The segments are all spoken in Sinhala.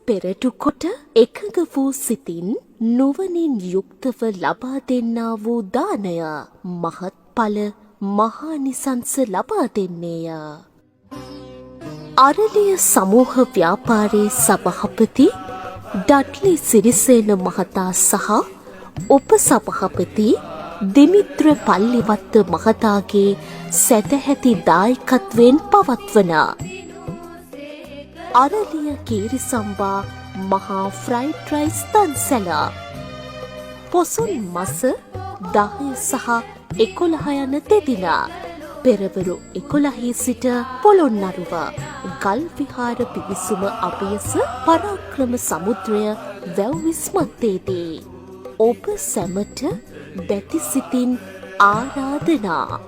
පෙරටු කොට එකඟ වූ සිතින් නුවණින් යුක්තව ලබා දෙන්නා වූ දානය මහත්ඵල මහානිසංස ලබා දෙන්නේය. අරලිය සමූහ ව්‍යාපාරයේ සභාපති ඩඩ්ලි සිරිසේන මහතා සහ උපසභාපති දිමිත්‍ර පල්ලිවත්ත මහතාගේ සැදැහැති දායකත්වයෙන් පවත්වන අරලිය කීරිසම්බා මහා ෆ්‍රයිඩ් රයිස් දන්සැල පොසොන් මස 10 සහ 11 යන දෙදින පෙරවරු 11 සිට පොළොන්නරුව ගල් විහාර පිවිසුම අභියස පරාක්‍රම සමුද්‍රය වැව්විස් මත්තේදී ඔබ සැමට බැති සිතින් ආරාධනා.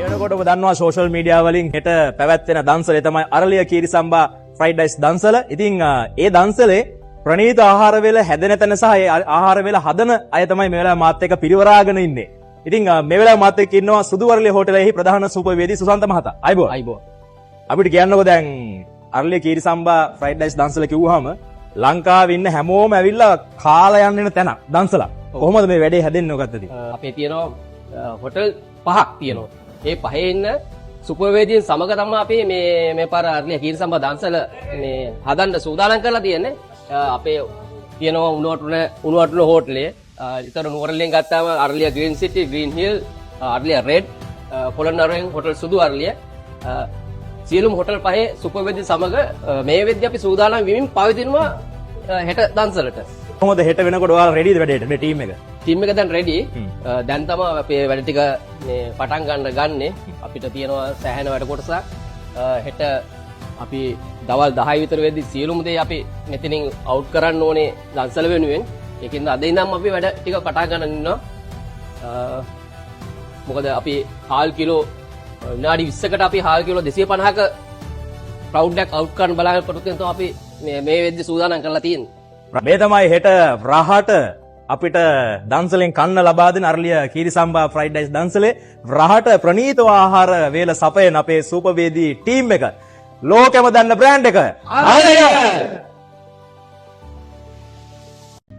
එනකොට ඔබ දන්නවා සෝෂල් මීඩියා වලින් හෙට පැවැත්වෙන දන්සලේ තමයි අරලිය කීරිසම්බා ෆ්‍රයිඩ් රයිස් දන්සල. ඉතින් ඒ දන්සලේ ප්‍රණීත ආහාර වේල හැදෙන තැන සහ ඒ ආහාර වේල හදන අය තමයි මේ වෙලාවේ මාත් එක්ක පිරිවරාගෙන ඉන්නේ. ඉතින් මේ වෙලාවේ මාත් එක්ක ඉන්නවා සුදුවරලිය හෝටලයේ ප්‍රධාන සූපවේදී සුසන්ත මහතා. අයිබෝ. අපිට කියන්නකෝ දැන් අරලිය කීරිසම්බා ෆ්‍රයිඩ් රයිස් දන්සල කිව්වහම ලංකාවේ ඉන්න හැමෝම ඇවිල්ලා කාලා යන්න එන තැන දන්සල. කොහොමද මේ වැඩේ හැදෙන්නේ ඔකත්තදී? අපේ තියෙනවා හොටල් 5ක් තියෙනවා. ඒ පහේ ඉන්න සුපර්වේදීන් සමග තමයි අපි මේ පාර අරලිය කීරිසම්බා දන්සල මේ හදන්න සූදානම් කරලා තියෙන්නේ. අපේ තියෙනවා උණුවටුන හෝටලේ. ඊතර නුවරඑළියෙන් ගත්තාම අරලිය ග්‍රීන් සිටි, ග්‍රීන් හිල්, අරලිය රෙඩ්, පොළොන්නරුවෙන් හොටල් සුදු අරලිය. සියලුම හොටල් පහේ සුපර්වේදීන් සමග මේ වෙද්දී අපි සූදානම් වෙමින් පවතිනවා හෙට දන්සලට. කොහොමද හෙට වෙනකොට ඔයාලා රෙඩිද වැඩේට මේ ටීම් එක? ටීම් එක දැන් රෙඩි. දැන් තමයි අපේ වැඩ ටික මේ පටන් ගන්නෙ. අපිට තියෙනවා සෑහෙන වැඩ කොටසක්. හෙට අපි දවල් 10 විතර වෙද්දී සියලුම දේ අපි මෙතනින් අවුට් කරන්න ඕනේ දන්සල වෙනුවෙන්. ඒකින්ද අද ඉඳන් අපි වැඩ ටික පටන් ගන්න ඉන්නවා. මොකද අපි හාල් කිලෝ විනාඩි 20කට අපි හාල් කිලෝ 250ක ක්‍රවුඩ් එකක් අවුට් කරන්න බලාපොරොත්තු වෙන අපි මේ වෙද්දී සූදානම් කරලා තියෙන්නේ. මේ තමයි හෙට රහට අපිට දන්සලෙන් කන්න ලබා දෙන අරලිය කීරිසම්බා ෆ්‍රයිඩ් රයිස් දන්සලේ රහට ප්‍රණීතව ආහාර වේල සපයන අපේ සූපවේදී ටීම් එක. ලෝකෙම දන්න බ්‍රෑන්ඩ් එක. අරලිය!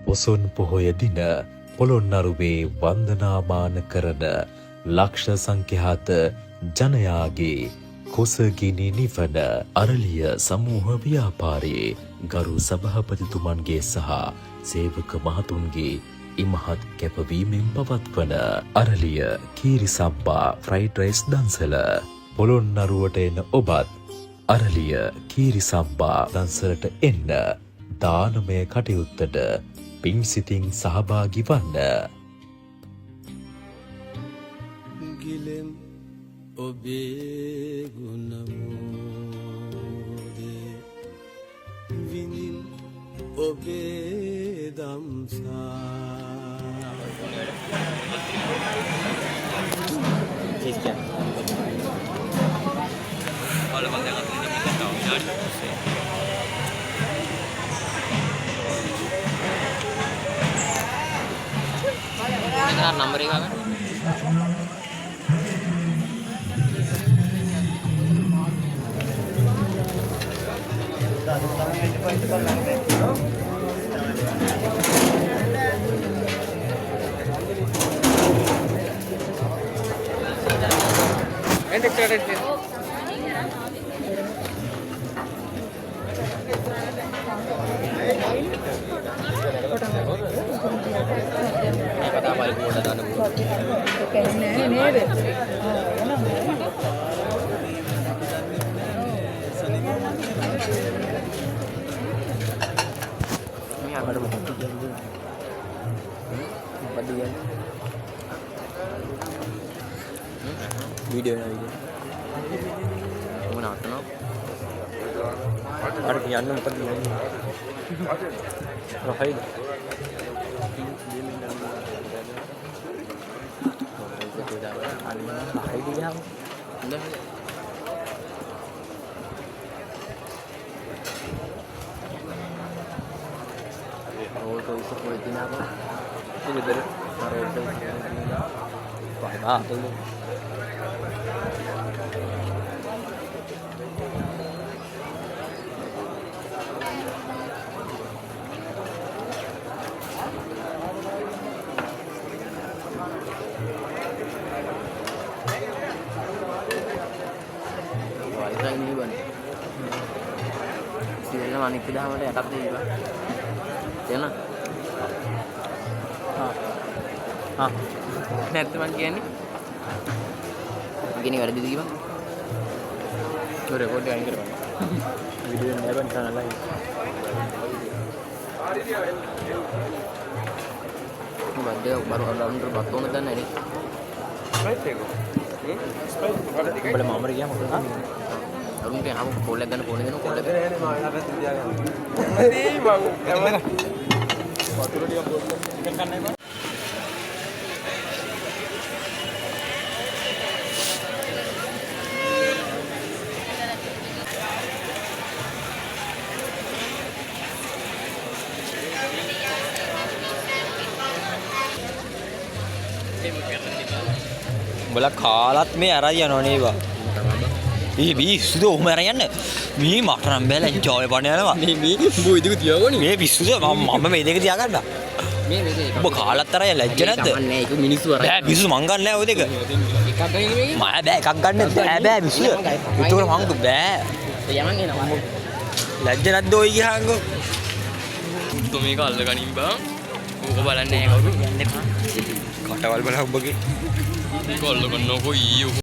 පොසොන් පොහොය දින පොළොන්නරුවේ වන්දනාමාන කරන ලක්ෂ සංඛ්‍යාත ජනයාගේ කුසගිනි නිවන අරලිය සමූහ ව්‍යාපාරයේ ගරු සභාපතිතුමන්ගේ සහ සේවක මහතුන්ගේ ඉමහත් කැපවීමෙන් පවත්වන අරලිය කීරිසම්බා ෆ්‍රයිඩ් රයිස් දන්සල පොළොන්නරුවට එන ඔබත් අරලිය කීරිසම්බා දන්සලට එන්න දානමය කටයුත්තට පින්සිතින් සහභාගී වන්න. ගිලෙම් ඔබේ ගුණමෝදේ විඳින් ඔබේ දම්සා නම්බර එක ගන්න. video mana atno ada kian nak pergi lagi rahai roll to isu ko itina ko ini dari roll to wah itu තියෙනවා අනිත් දහමට යටත් දීලා. තේන? ආ. නැත්නම් මං කියන්නේ. මගේ වැරදිද කිව්වා? ඔය රෙකෝඩ් එක අයින් කරපන්. වීඩියෝ එක නෑ බං channel එක. බද්දේ බරු අරන්තර බත් ඕන දන්නේ නේ. ස්ප්‍රයිට් එක. උඹලා මාමර ගියා මොකද? අරුන්ට ආව කෝල් එක ගන්න ෆෝන් එක දෙන්න කෝල් එක. නෑ නෑ මම ආපස් තියාගන්න. ඇයි මම වතුර ටිකක් බොන්න ටිකක් ගන්නයි බං. උඹලා කාලත් මේ අරයි යනවා නේවා. මේ පිස්සුද ඔහම අරන් යන්න. මේ මට නම් බැල එන්ජොයි කරන්න යනවා. මේ උඹ ඉදිකු තියාගෝනේ. මේ පිස්සුද මම මේ දෙක තියාගන්න. මේ උඹ කාලත් අරන් ලැජ්ජ නැද්ද? නෑ ඒක මිනිස්සු අරන්. බෑ පිස්සු මං ගන්න නෑ ඔය දෙක. එකක් ගන්නේ මේකේ. මම බෑ එකක් ගන්න බෑ පිස්සු. ඒතකොට මං බෑ. යමන් එනවා. ලැජ්ජ නැද්ද ඔය ගියාංගෝ. උඹ මේක අල්ල ගනින් බං. ඕක බලන්නේ නෑ කවුරු. කටවල් බලන්න උඹගේ. මේක අල්ල ගන්නකො ඊයෝ.